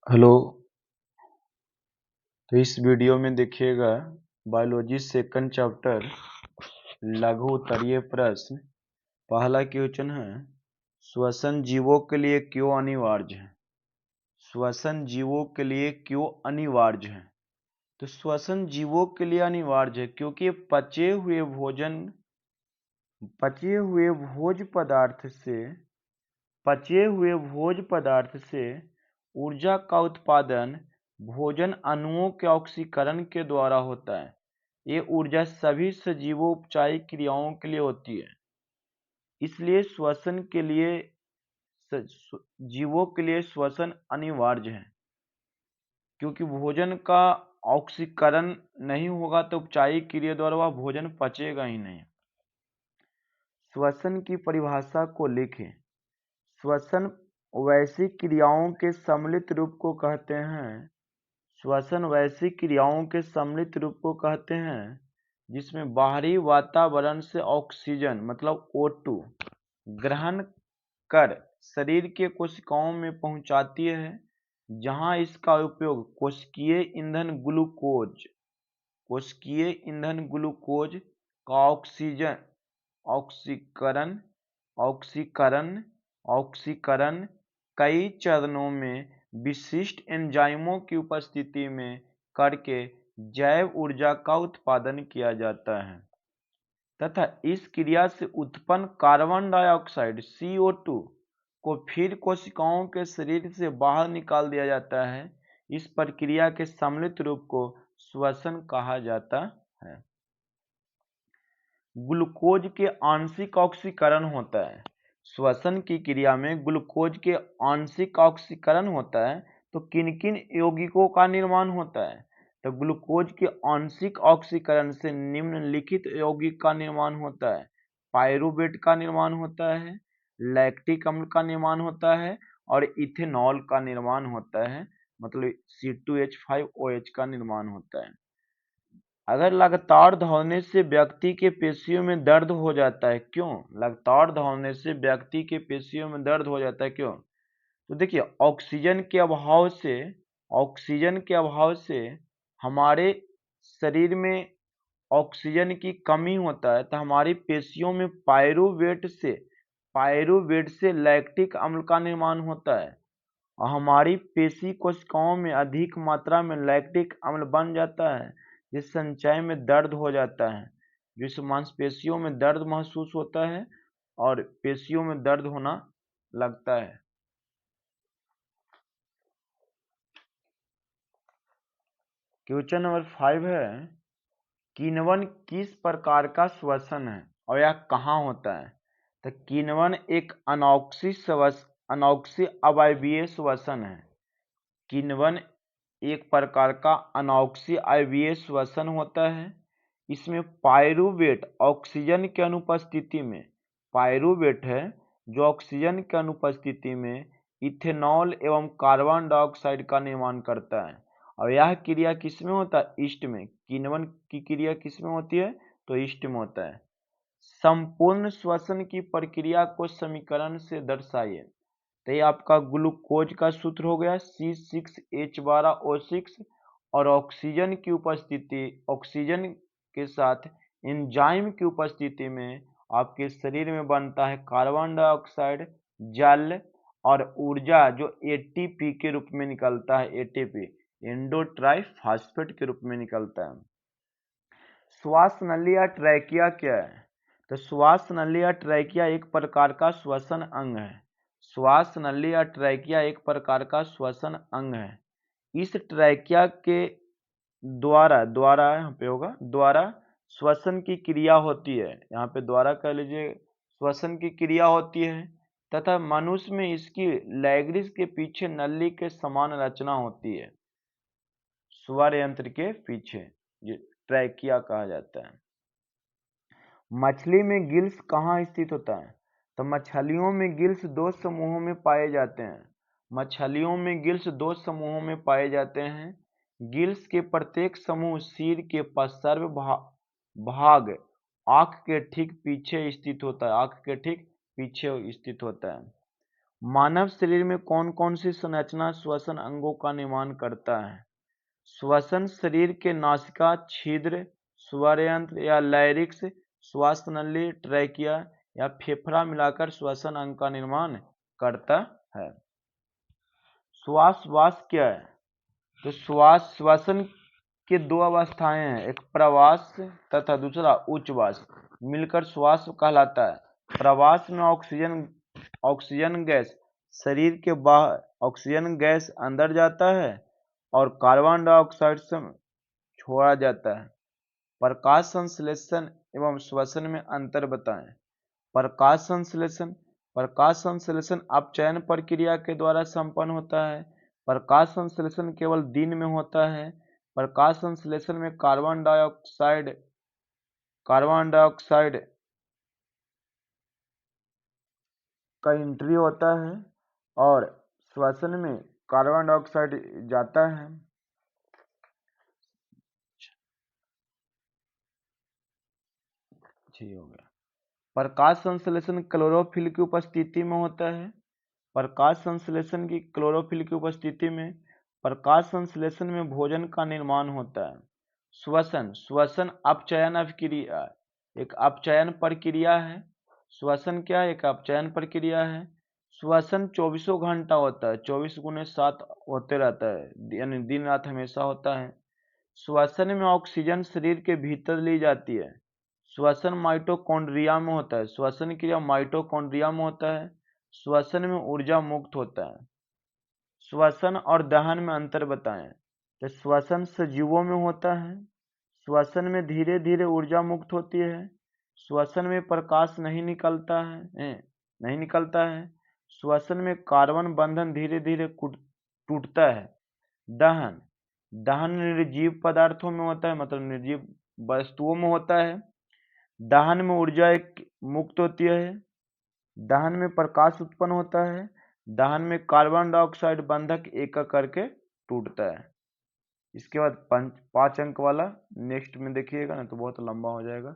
Hello. तो इस video में देखिएगा बायोलॉजी सेकंड चैप्टर लघु उत्तरीय प्रश्न। पहला क्वेश्चन है, श्वसन जीवों के लिए क्यों अनिवार्य है? श्वसन जीवों के लिए क्यों अनिवार्य है? तो श्वसन जीवों के लिए अनिवार्य है क्योंकि पचे हुए भोज पदार्थ से ऊर्जा का उत्पादन भोजन अणुओं के ऑक्सीकरण के द्वारा होता है। ये ऊर्जा सभी सजीवोपचारिक क्रियाओं के लिए होती है, इसलिए जीवों के लिए श्वसन अनिवार्य है। क्योंकि भोजन का ऑक्सीकरण नहीं होगा तो उपचारिक क्रिया द्वारा वह भोजन पचेगा ही नहीं। श्वसन की परिभाषा को लिखें। श्वसन वैसी क्रियाओं के सम्मिलित रूप को कहते हैं श्वसन वैसी क्रियाओं के सम्मिलित रूप को कहते हैं जिसमें बाहरी वातावरण से ऑक्सीजन मतलब O2 ग्रहण कर शरीर के कोशिकाओं में पहुंचाती है, जहां इसका उपयोग कोशिकीय ईंधन ग्लूकोज का ऑक्सीकरण कई चरणों में विशिष्ट एंजाइमों की उपस्थिति में करके जैव ऊर्जा का उत्पादन किया जाता है तथा इस क्रिया से उत्पन्न कार्बन डाइऑक्साइड CO2 को फिर कोशिकाओं के शरीर से बाहर निकाल दिया जाता है। इस प्रक्रिया के सम्मिलित रूप को श्वसन कहा जाता है। ग्लूकोज के आंशिक ऑक्सीकरण होता है। श्वसन की क्रिया में ग्लूकोज के आंशिक ऑक्सीकरण होता है तो किन किन यौगिकों का निर्माण होता है? तो ग्लूकोज के आंशिक ऑक्सीकरण से निम्नलिखित यौगिक का निर्माण होता है। पायरूवेट का निर्माण होता है, लैक्टिक अम्ल का निर्माण होता है और इथेनॉल का निर्माण होता है, मतलब C2H5OH का निर्माण होता है। अगर लगातार दौड़ने से व्यक्ति के पेशियों में दर्द हो जाता है, क्यों? लगातार दौड़ने से व्यक्ति के पेशियों में दर्द हो जाता है, क्यों? तो देखिए, ऑक्सीजन के अभाव से हमारे शरीर में ऑक्सीजन की कमी होता है, तो हमारी पेशियों में पायरूवेट से लैक्टिक अम्ल का निर्माण होता है और हमारी पेशी कोशिकाओं में अधिक मात्रा में लैक्टिक अम्ल बन जाता है, जिस संचय में दर्द हो जाता है, जिससे मांसपेशियों में दर्द महसूस होता है और पेशियों में दर्द होना लगता है। क्वेश्चन नंबर 5 है, किण्वन किस प्रकार का श्वसन है और यह कहाँ होता है? तो किण्वन एक अनॉक्सी अवायवीय श्वसन है। किण्वन एक प्रकार का अनॉक्सी अवायवीय श्वसन होता है। इसमें पायरूवेट ऑक्सीजन के अनुपस्थिति में पायरूवेट है जो ऑक्सीजन के अनुपस्थिति में इथेनॉल एवं कार्बन डाइऑक्साइड का निर्माण करता है और यह क्रिया किसमें होता है? ईस्ट में। किण्वन की क्रिया किसमें होती है? तो ईस्ट में होता है। संपूर्ण श्वसन की प्रक्रिया को समीकरण से दर्शाइए। तो ये आपका ग्लूकोज का सूत्र हो गया C6H12O6 और ऑक्सीजन के साथ एंजाइम की उपस्थिति में आपके शरीर में बनता है कार्बन डाइऑक्साइड, जल और ऊर्जा जो ATP के रूप में निकलता है। ATP एंडोट्राइफॉस्फेट के रूप में निकलता है। श्वास नली या ट्रैकिया क्या है? तो श्वास नली या ट्रैकिया एक प्रकार का श्वसन अंग है। श्वास नली या ट्रैकिया एक प्रकार का श्वसन अंग है। इस ट्रैकिया के द्वारा श्वसन की क्रिया होती है। यहाँ पे द्वारा कह लीजिए, श्वसन की क्रिया होती है तथा मनुष्य में इसकी लैग्रिस के पीछे नली के समान रचना होती है। स्वर यंत्र के पीछे ये ट्रैकिया कहा जाता है। मछली में गिल्स कहाँ स्थित होता है? तो मछलियों में गिल्स दो समूहों में पाए जाते हैं। गिल्स के प्रत्येक समूह सिर के पश्चर्य भाग आँख के ठीक पीछे स्थित होता है। मानव शरीर में कौन कौन सी संरचना श्वसन अंगों का निर्माण करता है? श्वसन शरीर के नासिका, छिद्र, स्वरयंत्र या लैरिक्स, श्वास नली, ट्रैकिया या फेफड़ा मिलाकर श्वसन अंग का निर्माण करता है। श्वास क्या है? तो श्वसन के दो अवस्थाएं हैं, एक प्रवास तथा दूसरा उच्छ्वास, मिलकर श्वास कहलाता है। प्रवास में ऑक्सीजन गैस शरीर के बाहर ऑक्सीजन गैस अंदर जाता है और कार्बन डाइऑक्साइड से छोड़ा जाता है। प्रकाश संश्लेषण एवं श्वसन में अंतर बताएं। प्रकाश संश्लेषण अपचयन प्रक्रिया के द्वारा संपन्न होता है। प्रकाश संश्लेषण केवल दिन में होता है। प्रकाश संश्लेषण में कार्बन डाइऑक्साइड का एंट्री होता है और श्वसन में कार्बन डाइऑक्साइड जाता है। हो गया। प्रकाश संश्लेषण क्लोरोफिल की उपस्थिति में होता है। प्रकाश संश्लेषण की क्लोरोफिल की उपस्थिति में प्रकाश संश्लेषण में भोजन का निर्माण होता है। श्वसन अपचयन अभिक्रिया एक अपचयन प्रक्रिया है। श्वसन क्या है? एक अपचयन प्रक्रिया है। श्वसन 24 घंटा होता है, 24x7 होते रहता है, यानी दिन रात हमेशा होता है। श्वसन में ऑक्सीजन शरीर के भीतर ली जाती है। श्वसन माइटोकॉन्ड्रिया में होता है। श्वसन क्रिया माइटोकॉन्ड्रिया में होता है। श्वसन में ऊर्जा मुक्त होता है। श्वसन और दहन में अंतर बताएं। तो श्वसन सजीवों में होता है। श्वसन में धीरे धीरे ऊर्जा मुक्त होती है। श्वसन में प्रकाश नहीं निकलता है। श्वसन में कार्बन बंधन धीरे धीरे टूटता है। दहन निर्जीव पदार्थों में होता है, मतलब निर्जीव वस्तुओं में होता है। दहन में ऊर्जा मुक्त होती है। दहन में प्रकाश उत्पन्न होता है। दहन में कार्बन डाइऑक्साइड बंधक एक एक करके टूटता है। इसके बाद 5 अंक वाला नेक्स्ट में देखिएगा ना, तो बहुत लंबा हो जाएगा।